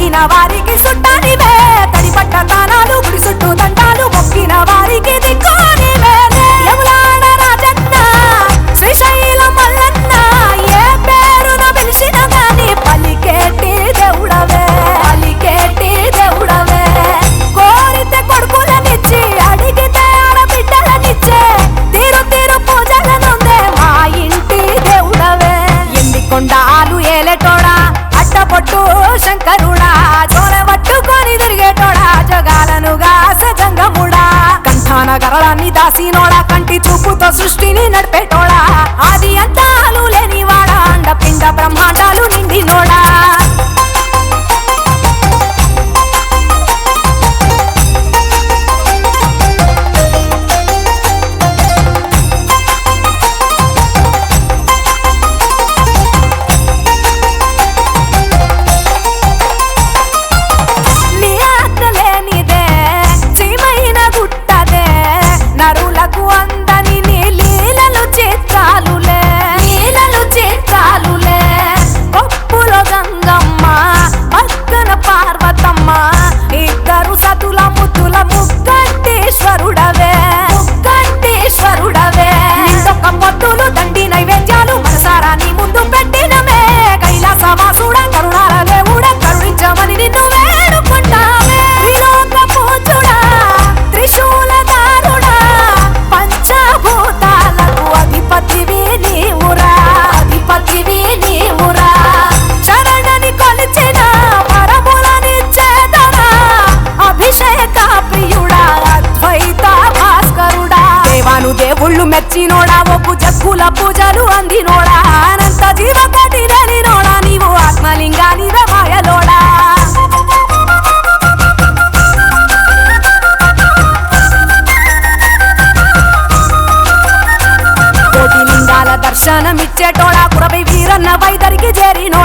అడిగిన వారికి సుట్టానివే తడిపట్ట తానాలు గుడి చుట్టూ దండాలు మొక్కిన వారికి దిక్కునివే యములాడ రాజన్న శ్రీశైలం మల్లన్న ఏ పేరున పిలిచిన గాని పలికేటి దేవుడవే పలికేటి దేవుడవే కోరితే కొడుకులనిచ్చి అడిగితే ఆడబిడ్డలనిచ్చే తీరు తీరు పూజలనుందే మా ఇంటి దేవుడవే ఎండి కొండాలు ఏలేటోడా అట్టపొట్టు శంకరుడా జోల పట్టుకొని తిరిగేటోడా జగాలనుగా సజంగముడా కంఠాన గరళాన్ని దాసినోడా కంటి చూపుతో సృష్టిని నడిపేటోడా ఆది అంతాలు లేనివాడా అండ పిండ బ్రహ్మాండాలు నిండినోడా దేవుళ్ళు మెచ్చినోడా ఒప్పు జక్కుల పూజలు అందినోడా అనంత జీవకోటి లేనినోడా నీవు ఆత్మలింగాని మాయలోడా కోటి లింగాల దర్శనమిచ్చేటోడా కురవై వీరన్న వైదరికి చేరినోడా